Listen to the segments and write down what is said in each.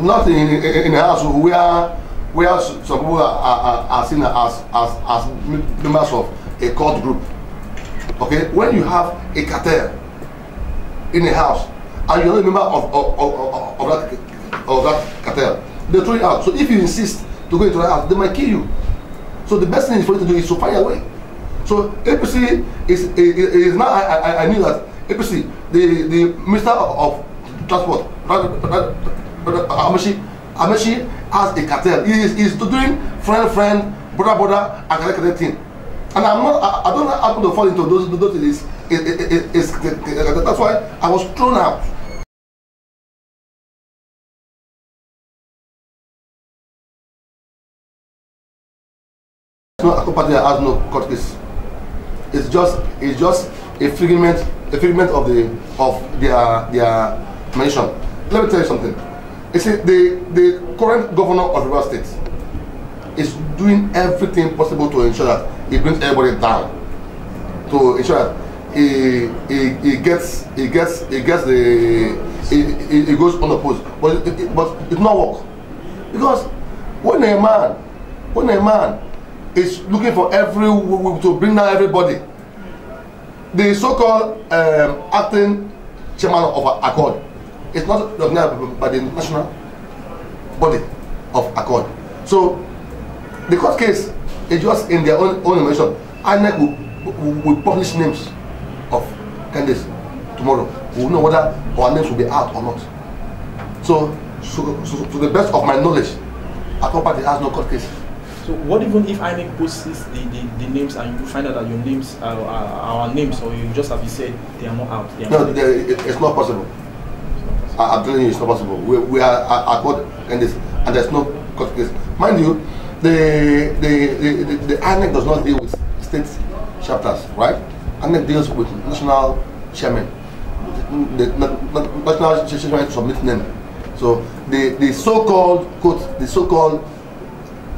Not in a house where some people are seen as members of a cult group. Okay, when you have a cartel in a house and you're not a member of that cartel, they throw you out. So if you insist to go into the house, they might kill you. So the best thing for you to do is to find a way. So APC is now. I knew that APC, the Minister of Transport, Amashi has a cartel. He's doing friend, brother, and cartel thing. And I don't happen to fall into those things. That's why I was thrown out. No, Akko Party has no court case. It's just a figment of their mention. Let me tell you something. You see, the current governor of Rivers State is doing everything possible to ensure that he brings everybody down. To ensure that he goes unopposed. But it not work. Because when a man is looking for to bring down everybody, the so-called acting chairman of Accord is not recognized by the national body of Accord. So the court case is just in their own information. INEC will publish names of candidates tomorrow. We will know whether our names will be out or not. So to the best of my knowledge, Akko Party has no court case. So what even if INEC posts the names and you find out that your names are our names, or you just have you said they are not out? It's not possible. I'm telling you, it's not possible. We are Accord candidates, and there's no court case. Mind you, the INEC does not deal with state chapters, right? INEC deals with national chairman. The national chairman submits name. So the so-called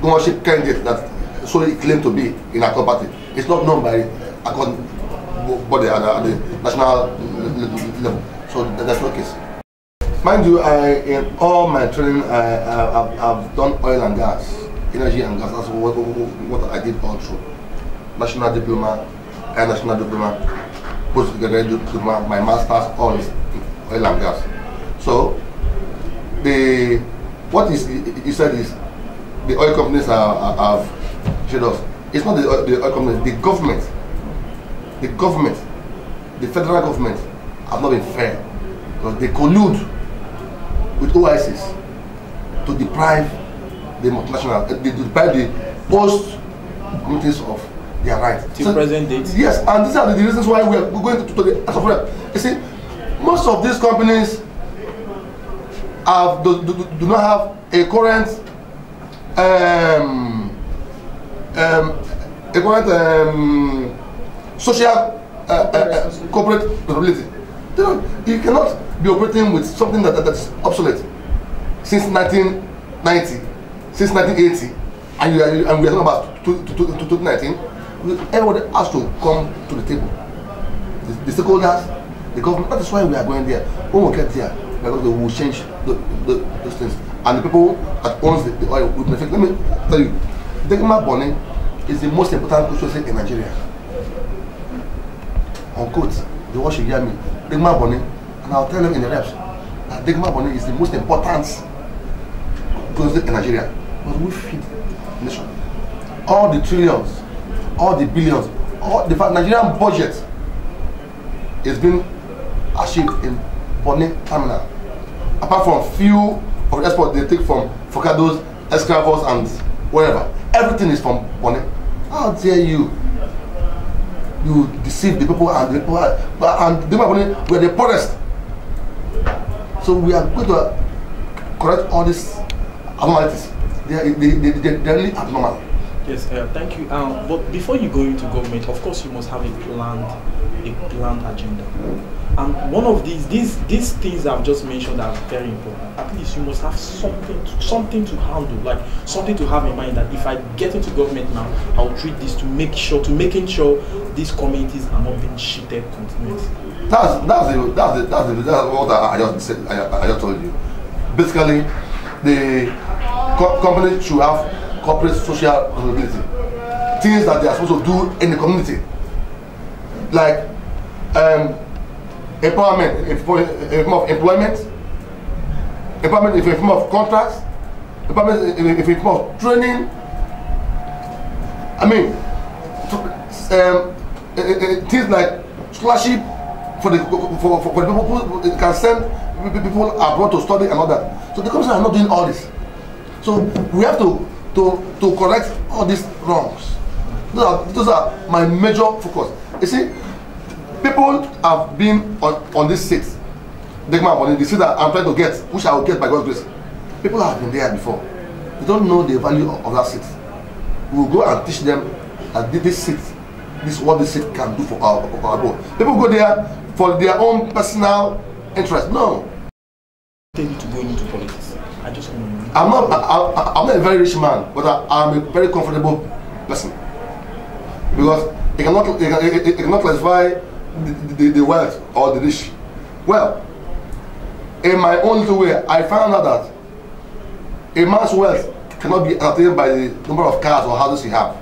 governorship candidate that solely claimed to be in Akko Party is not known by Accord body at the national level. So that's no case. Mind you, in all my training, I've done oil and gas, energy and gas. That's what I did all through. National diploma, national diploma, postgraduate diploma, my master's, all is oil and gas. So what you said is the oil companies have showed us. It's not the oil companies, the government, the federal government have not been fair because they collude with OICs to deprive the multinational, to deprive the post communities of their rights. Till present date. Yes, and these are the reasons why we are going to the House of Rep. You see, most of these companies do not have a current social corporate responsibility. You cannot be operating with something that's obsolete since 1990, since 1980, and we are talking about 2019. Everybody has to come to the table. The stakeholders, the government. That is why we are going there. When we get there, we will change those things. And the people that owns the oil will benefit. Let me tell you, Degma Bonny is the most important constituency in Nigeria. Unquote, the one should hear me. Degma Bonny, and I'll tell them in the reps that Degma Bonny is the most important constituency in Nigeria. Because we feed the nation. All the trillions, all the billions, all the Nigerian budget is being achieved in Bonny terminal. Apart from few of the export they take from Focados, Escravos, and wherever. Everything is from Bonny. How dare you deceive the people and the people and the Bonny were the poorest. So we are going to correct all these abnormalities. They are really abnormal. Yes, thank you. But before you go into government, of course, you must have a planned agenda. And one of these things I've just mentioned are very important. At least you must have something to handle, like something to have in mind that if I get into government now, I'll treat this to making sure these communities are not being cheated continuously. That's what I just said. I just told you. Basically, the company should have corporate social responsibility. Things that they are supposed to do in the community, like empowerment in form of employment, empowerment in form of contracts, empowerment in form of training. I mean, things like scholarship for the people who can send people abroad to study and all that. So the companies are not doing all this. So we have to correct all these wrongs. Those are my major focus. You see, people have been on this seat. They see that I'm trying to get, which I will get by God's grace. People have been there before. They don't know the value of that seat. We will go and teach them that this seat, this is what this seat can do for our board. People go there for their own personal interest. No. Tell you to go into politics. I just want to know. I'm not a very rich man, but I'm a very comfortable person. Because it cannot classify the wealth or the rich. Well, in my own little way, I found out that a man's wealth cannot be ascertained by the number of cars or houses you have.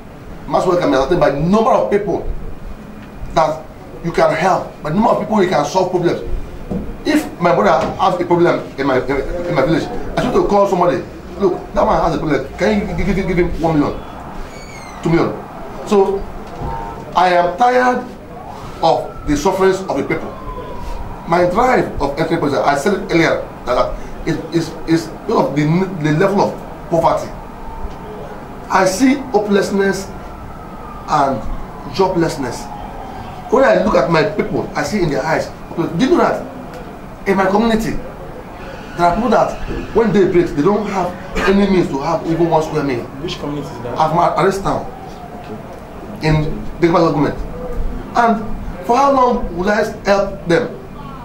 Man's wealth can be ascertained by the number of people that you can help, by the number of people you can solve problems. If my brother has a problem in my village, I should to call somebody. Look, that man has a problem. Can you give him 1 million, 2 million? So I am tired of the sufferings of the people. My drive of entering politics, I said it earlier, that is because of the level of poverty. I see hopelessness and joblessness. When I look at my people, I see in their eyes. Do you know that in my community, there are people that when they break, they don't have any means to have even 1 square meal. Which community is that? I've arrest town. Okay. In the government. And for how long will I help them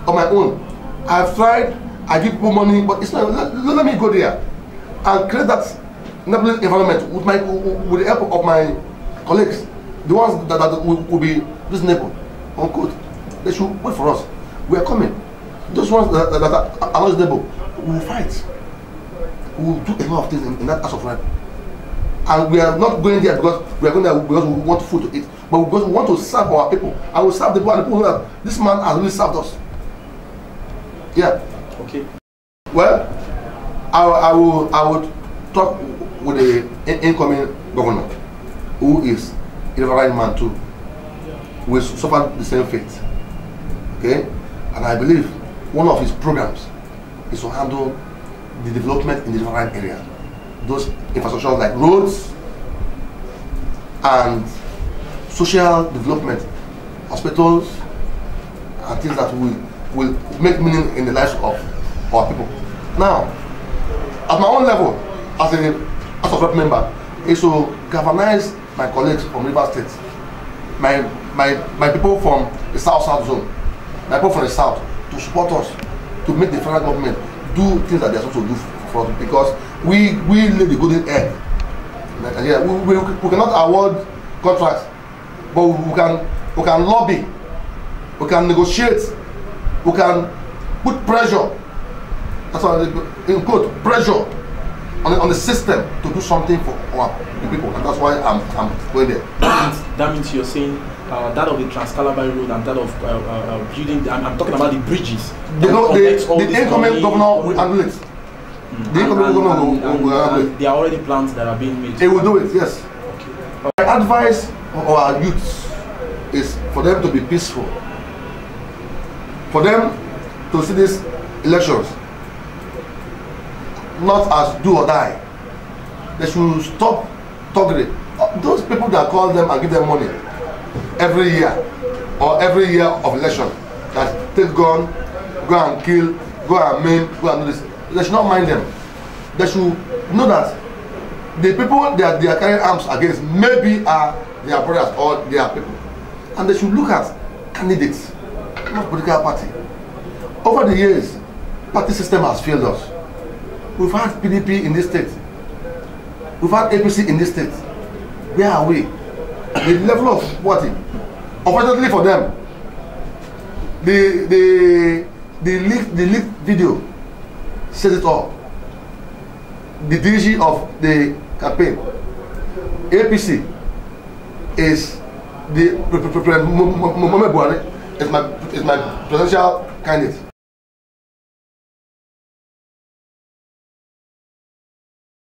on my own? I've tried, I give people money, but it's not. Let me go there and create that enabling environment with the help of my colleagues, the ones that will be reasonable, good. They should wait for us. We are coming. Those ones that are reasonable, we will fight. We will do a lot of things in that house of rep. And we are not going there because we are going there because we want food to eat, but because we want to serve our people. And we serve the people, and the people know that this man has really served us. Yeah. Okay. Well, I would talk with the incoming governor, who is a right man too, who has suffered the same fate. Okay, and I believe one of his programs is to handle the development in the riverine area, those infrastructures like roads and social development, hospitals, and things that will make meaning in the lives of our people. Now, at my own level, as a House of Rep member, is to galvanize my colleagues from Rivers State, my people from the South zone, my people from the South, to support us, to make the federal government do things that they are supposed to do for us, because we lay the golden egg. Yeah, we cannot award contracts, but we can lobby, we can negotiate, we can put pressure. That's what in quote, pressure on the system to do something for our people, and that's why I'm going there. That means you're saying that of the Trans-Calabar Road and that of building. I'm talking about the bridges. The incoming governor will handle it. The incoming governor will handle it. There are already plans that are being made. They will do it, yes. Okay. My advice for our youths is for them to be peaceful, for them to see these elections not as do or die. They should stop talking. Those people that call them and give them money every year or every year of election, that take gun, go and kill, go and maim, go and do this, they should not mind them. They should know that the people that they are carrying arms against maybe are their brothers or their people, and they should look at candidates, not political party. Over the years, party system has failed us. We've had PDP in this state. We've had APC in this state. Where are we? The level of poverty. Unfortunately for them, the leaked video says it all. the DG of the campaign. APC is the Mohamed Buhari is my presidential candidate.